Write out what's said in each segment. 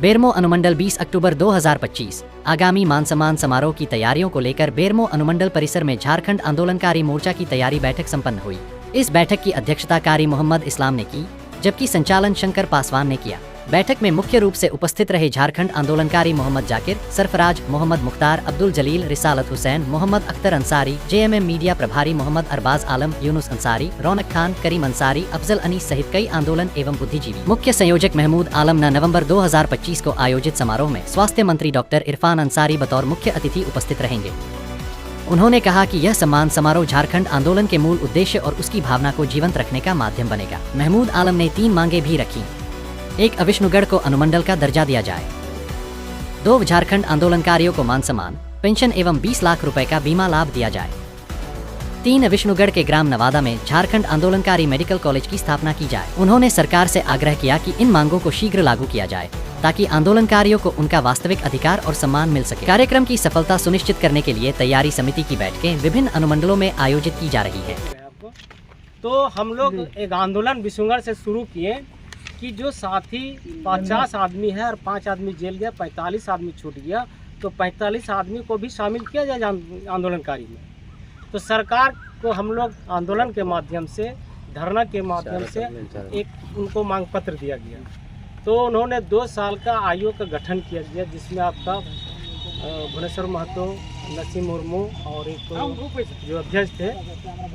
बेरमो अनुमंडल 20 अक्टूबर 2025 आगामी मान सम्मान समारोह की तैयारियों को लेकर बेरमो अनुमंडल परिसर में झारखंड आंदोलनकारी मोर्चा की तैयारी बैठक संपन्न हुई। इस बैठक की अध्यक्षता कारी मोहम्मद इस्लाम ने की, जबकि संचालन शंकर पासवान ने किया। बैठक में मुख्य रूप से उपस्थित रहे झारखंड आंदोलनकारी मोहम्मद जाकिर, सरफराज, मोहम्मद मुख्तार, अब्दुल जलील, रिसालत हुसैन, मोहम्मद अख्तर अंसारी, जेएमएम मीडिया प्रभारी मोहम्मद अरबाज आलम, यूनुस अंसारी, रौनक खान, करीम अंसारी, अफजल अनीस सहित कई आंदोलन एवं बुद्धिजीवी। मुख्य संयोजक महमूद आलम न नवंबर 2025 को आयोजित समारोह में स्वास्थ्य मंत्री डॉक्टर इरफान अंसारी बतौर मुख्य अतिथि उपस्थित रहेंगे। उन्होंने कहा कि यह सम्मान समारोह झारखंड आंदोलन के मूल उद्देश्य और उसकी भावना को जीवंत रखने का माध्यम बनेगा। महमूद आलम ने 3 मांगे भी रखी। 1. अविष्णुगढ़ को अनुमंडल का दर्जा दिया जाए। 2. झारखंड आंदोलनकारियों को मान सम्मान, पेंशन एवं 20 लाख रुपए का बीमा लाभ दिया जाए। 3. विष्णुगढ़ के ग्राम नवादा में झारखंड आंदोलनकारी मेडिकल कॉलेज की स्थापना की जाए। उन्होंने सरकार से आग्रह किया कि इन मांगों को शीघ्र लागू किया जाए ताकि आंदोलनकारियों को उनका वास्तविक अधिकार और सम्मान मिल सके। कार्यक्रम की सफलता सुनिश्चित करने के लिए तैयारी समिति की बैठकें विभिन्न अनुमंडलों में आयोजित की जा रही है। तो हम लोग एक आंदोलन विष्णुगढ़ से शुरू किए कि जो साथी 50 आदमी है और 5 आदमी जेल गया, 45 आदमी छूट गया, तो 45 आदमी को भी शामिल किया जाए आंदोलनकारी में। तो सरकार को हम लोग आंदोलन के माध्यम से, धरना के माध्यम से एक उनको मांग पत्र दिया गया। तो उन्होंने 2 साल का आयोग का गठन किया गया, जिसमें आपका भुवनेश्वर महतो, नसीम मुर्मू और एक जो अध्यक्ष थे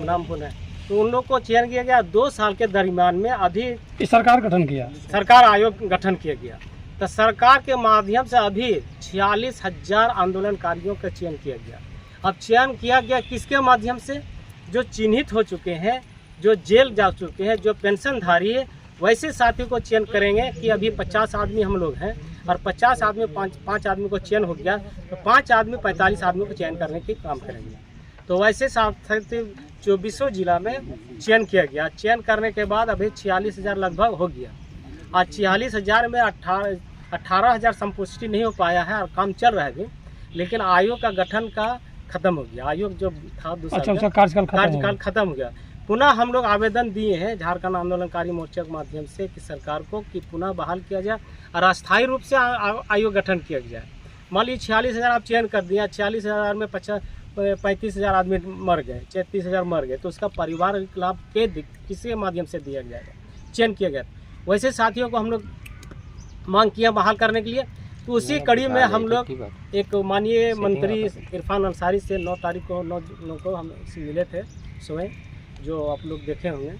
नाम बोले, तो उन लोग को चयन किया गया। 2 साल के दरमियान में अभी सरकार आयोग गठन किया गया। तो सरकार के माध्यम से अभी 46,000 आंदोलनकारियों का चयन किया गया। अब चयन किया गया किसके माध्यम से? जो चिन्हित हो चुके हैं, जो जेल जा चुके हैं, जो पेंशनधारी है, वैसे साथियों को चयन करेंगे कि अभी 50 आदमी हम लोग हैं और 50 आदमी 5 आदमी को चयन हो गया, तो 5 आदमी 45 आदमी को चयन करने के काम करेंगे। तो वैसे साथी 24 जिला में चयन किया गया। चयन करने के बाद अभी 46,000 लगभग हो गया। और 46,000 में 18,000 संपुष्टि नहीं हो पाया है और काम चल रहा है अभी, लेकिन आयोग का गठन का खत्म हो गया। आयोग जो था दूसरा कार्यकाल खत्म हो गया। पुनः हम लोग आवेदन दिए हैं झारखंड आंदोलनकारी मोर्चा के माध्यम से कि सरकार को कि पुनः बहाल किया जाए और अस्थायी रूप से आयोग गठन किया जाए। मान लीजिए 46,000 आप चयन कर दिया, 46,000 में 35,000 आदमी मर गए, 33,000 मर गए, तो उसका परिवार लाभ किसके माध्यम से दिया जाएगा? चयन किया गया। वैसे साथियों को हम लोग मांग किया बहाल करने के लिए। तो उसी कड़ी में हम लोग एक माननीय मंत्री इरफान अंसारी से 9 तारीख को हम मिले थे स्वयं, जो आप लोग देखे होंगे।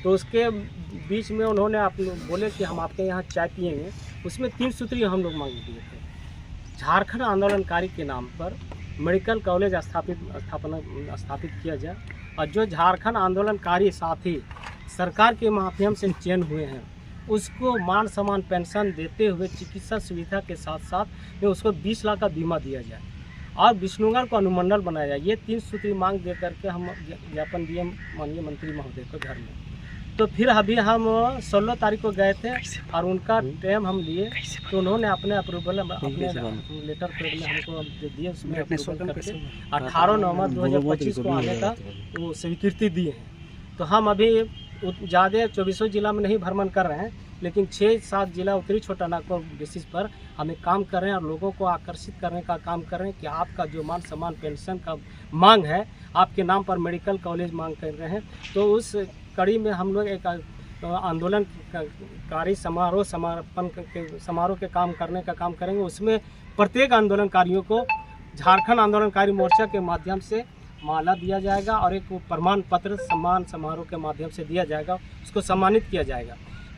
तो उसके बीच में उन्होंने आप लोग बोले कि हम आपके यहाँ चाय पिएंगे। उसमें 3 सूत्री हम लोग मांग दिए थे। झारखंड आंदोलनकारी के नाम पर मेडिकल कॉलेज स्थापित किया जाए और जो झारखंड आंदोलनकारी साथी सरकार के माध्यम से चयन हुए हैं, उसको मान सम्मान पेंशन देते हुए चिकित्सा सुविधा के साथ साथ में उसको 20 लाख का बीमा दिया जाए और विष्णुगढ़ को अनुमंडल बनाया जाए। ये 3 सूत्री मांग दे करके हम ज्ञापन दिए माननीय मंत्री महोदय को घर में। तो फिर अभी हम 16 तारीख को गए थे और उनका टाइम हम लिए, तो उन्होंने अपने अप्रूवल अपने लेटर में हमको दिए, उसमें 18 नवंबर 2025 को आने का वो स्वीकृति दिए हैं। तो हम अभी ज़्यादा 24 जिला में नहीं भ्रमण कर रहे हैं, लेकिन 6-7 जिला उत्तरी छोटा नागपुर बेसिस पर हमें काम कर रहे हैं और लोगों को आकर्षित करने का काम कर रहे हैं कि आपका जो मान सम्मान पेंशन का मांग है, आपके नाम पर मेडिकल कॉलेज मांग कर रहे हैं। तो उस कड़ी में हम लोग एक आंदोलनकारी समारोह के काम करने का काम करेंगे। उसमें प्रत्येक आंदोलनकारियों को झारखंड आंदोलनकारी मोर्चा के माध्यम से माला दिया जाएगा और एक प्रमाण पत्र सम्मान समारोह के माध्यम से दिया जाएगा, उसको सम्मानित किया जाएगा।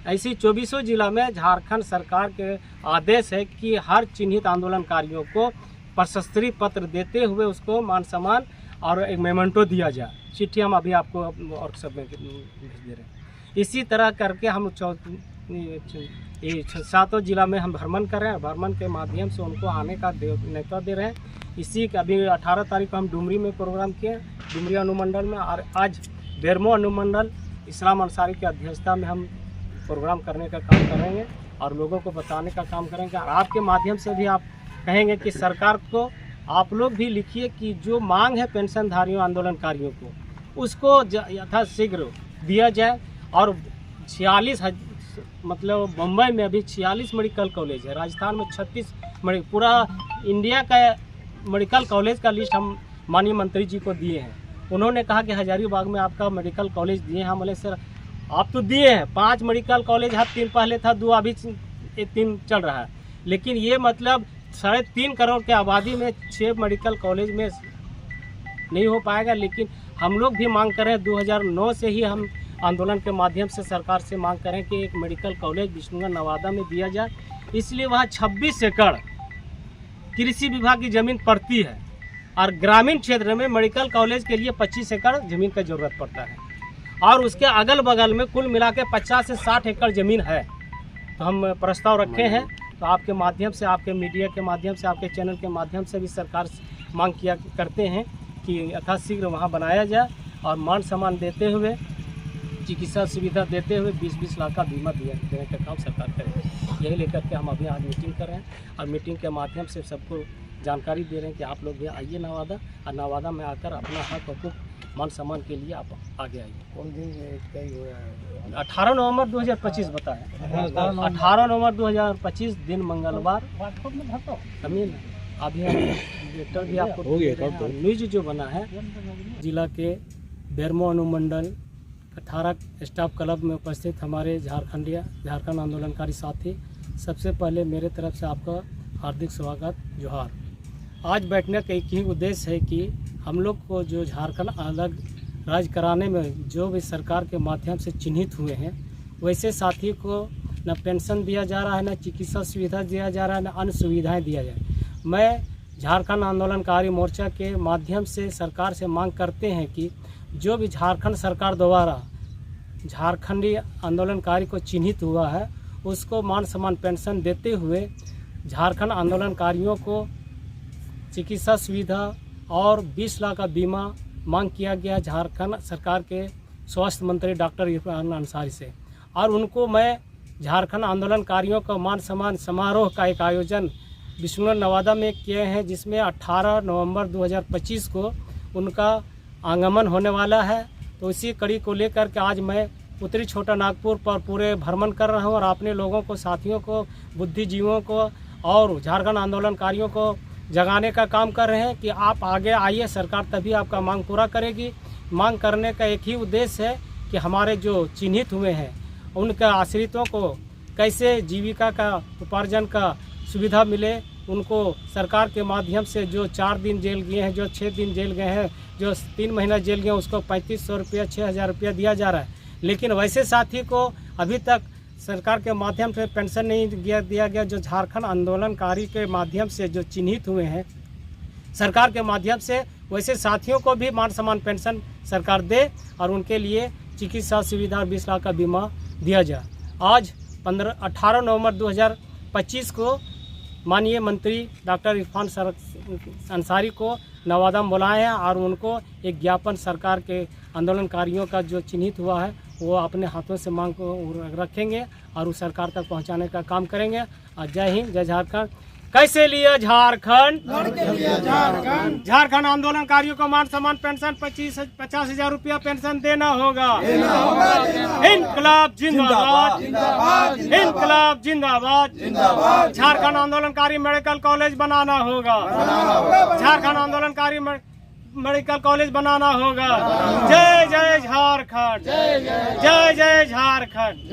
ऐसी 24 जिला में झारखंड सरकार के आदेश है कि हर चिन्हित आंदोलनकारियों को प्रशस्ति पत्र देते हुए उसको मान सम्मान और एक मेमेंटो दिया जाए। चिट्ठी हम अभी आपको वर्कशॉप में भेज दे रहे हैं। इसी तरह करके हम 7 जिला में हम भ्रमण कर रहे हैं। भ्रमण के माध्यम से उनको आने का न्योता दे रहे हैं। इसी अभी 18 तारीख को हम डुमरी में प्रोग्राम किए, डुमरी अनुमंडल में, और आज बेरमो अनुमंडल इस्लाम अंसारी की अध्यक्षता में हम प्रोग्राम करने का काम करेंगे और लोगों को बताने का काम करेंगे। और आपके माध्यम से भी आप कहेंगे कि सरकार को आप लोग भी लिखिए कि जो मांग है पेंशनधारियों आंदोलनकारियों को, उसको यथाशीघ्र दिया जाए और मतलब बम्बई में अभी 46 मेडिकल कॉलेज है, राजस्थान में 36 पूरा इंडिया का मेडिकल कॉलेज का लिस्ट हम माननीय मंत्री जी को दिए हैं। उन्होंने कहा कि हजारीबाग में आपका मेडिकल कॉलेज दिए हैं। हम बोले सर आप तो दिए हैं, 5 मेडिकल कॉलेज है, 3 पहले था, 2 अभी 3 चल रहा है, लेकिन ये मतलब 3.5 करोड़ की आबादी में 6 मेडिकल कॉलेज में नहीं हो पाएगा। लेकिन हम लोग भी मांग करें, 2009 से ही हम आंदोलन के माध्यम से सरकार से मांग करें कि एक मेडिकल कॉलेज विष्णुगढ़ नवादा में दिया जाए। इसलिए वहाँ 26 एकड़ कृषि विभाग की ज़मीन पड़ती है और ग्रामीण क्षेत्र में मेडिकल कॉलेज के लिए 25 एकड़ ज़मीन की ज़रूरत पड़ता है और उसके अगल बगल में कुल मिला के 50 से 60 एकड़ ज़मीन है। तो हम प्रस्ताव रखे हैं, तो आपके माध्यम से, आपके मीडिया के माध्यम से, आपके चैनल के माध्यम से भी सरकार से मांग किया करते हैं कि यथाशीघ्र वहाँ बनाया जाए और मान सम्मान देते हुए, चिकित्सा सुविधा देते हुए 20-20 लाख का बीमा देने का काम सरकार करेगी। यही लेकर के हम अभी आज मीटिंग कर रहे हैं और मीटिंग के माध्यम से सबको जानकारी दे रहे हैं कि आप लोग भी आइए नवादा, और नवादा में आकर अपना हक हकूक मान सम्मान के लिए आप आगे आइए। कौन दिन तय हो रहा है? 18 नवंबर 2025 बताएं। 18 नवंबर 2025 दिन मंगलवार। अभी लेटर भी आपको हो गया, न्यूज जो बना है जिला के बेरमो अनुमंडल 18 स्टाफ क्लब में उपस्थित हमारे झारखंड आंदोलनकारी साथी, सबसे पहले मेरे तरफ से आपका हार्दिक स्वागत, जोहार। आज बैठने का एक ही उद्देश्य है कि हम लोग को जो झारखंड अलग राज्य कराने में जो भी सरकार के माध्यम से चिन्हित हुए हैं, वैसे साथी को न पेंशन दिया जा रहा है, न चिकित्सा सुविधा दिया जा रहा है, न अन्य सुविधाएं दिया जाए। मैं झारखंड आंदोलनकारी मोर्चा के माध्यम से सरकार से मांग करते हैं कि जो भी झारखंड सरकार द्वारा झारखंडी आंदोलनकारी को चिन्हित हुआ है, उसको मान सम्मान पेंशन देते हुए झारखंड आंदोलनकारियों को चिकित्सा सुविधा और 20 लाख का बीमा मांग किया गया झारखंड सरकार के स्वास्थ्य मंत्री डॉक्टर इरफान अंसारी से। और उनको मैं झारखंड आंदोलनकारियों का मान सम्मान समारोह का एक आयोजन विष्णुगढ़ नवादा में किए हैं, जिसमें 18 नवंबर 2025 को उनका आगमन होने वाला है। तो इसी कड़ी को लेकर के आज मैं उत्तरी छोटा नागपुर पर पूरे भ्रमण कर रहा हूं और अपने लोगों को, साथियों को, बुद्धिजीवियों को और झारखंड आंदोलनकारियों को जगाने का काम कर रहे हैं कि आप आगे आइए, सरकार तभी आपका मांग पूरा करेगी। मांग करने का एक ही उद्देश्य है कि हमारे जो चिन्हित हुए हैं उनके आश्रितों को कैसे जीविका का उपार्जन का सुविधा मिले। उनको सरकार के माध्यम से जो 4 दिन जेल गए हैं, जो 6 दिन जेल गए हैं, जो 3 महीना जेल गए, उसको 3500 रुपया, 6000 रुपया दिया जा रहा है। लेकिन वैसे साथी को अभी तक सरकार के माध्यम से पेंशन नहीं दिया गया। जो झारखंड आंदोलनकारी के माध्यम से जो चिन्हित हुए हैं सरकार के माध्यम से, वैसे साथियों को भी मान सम्मान पेंशन सरकार दे और उनके लिए चिकित्सा सुविधा 20 लाख का बीमा दिया जाए। आज 18 नवंबर 2025 को माननीय मंत्री डॉक्टर इरफान अंसारी को नवादा में बुलाए हैं और उनको एक ज्ञापन सरकार के आंदोलनकारियों का जो चिन्हित हुआ है वो अपने हाथों से मांग को रखेंगे और उस सरकार तक पहुंचाने का काम करेंगे। और जय हिंद, जय झारखंड। कैसे लिया झारखंड? झारखंड आंदोलनकारियों को मान सम्मान पेंशन 50,000 रुपया पेंशन देना होगा। इनकलाब जिंदाबाद, इनकलाब जिंदाबाद। झारखंड आंदोलनकारी मेडिकल कॉलेज बनाना होगा। झारखंड आंदोलनकारी मेडिकल कॉलेज बनाना होगा। जय जय झारखंड, जय जय झारखंड।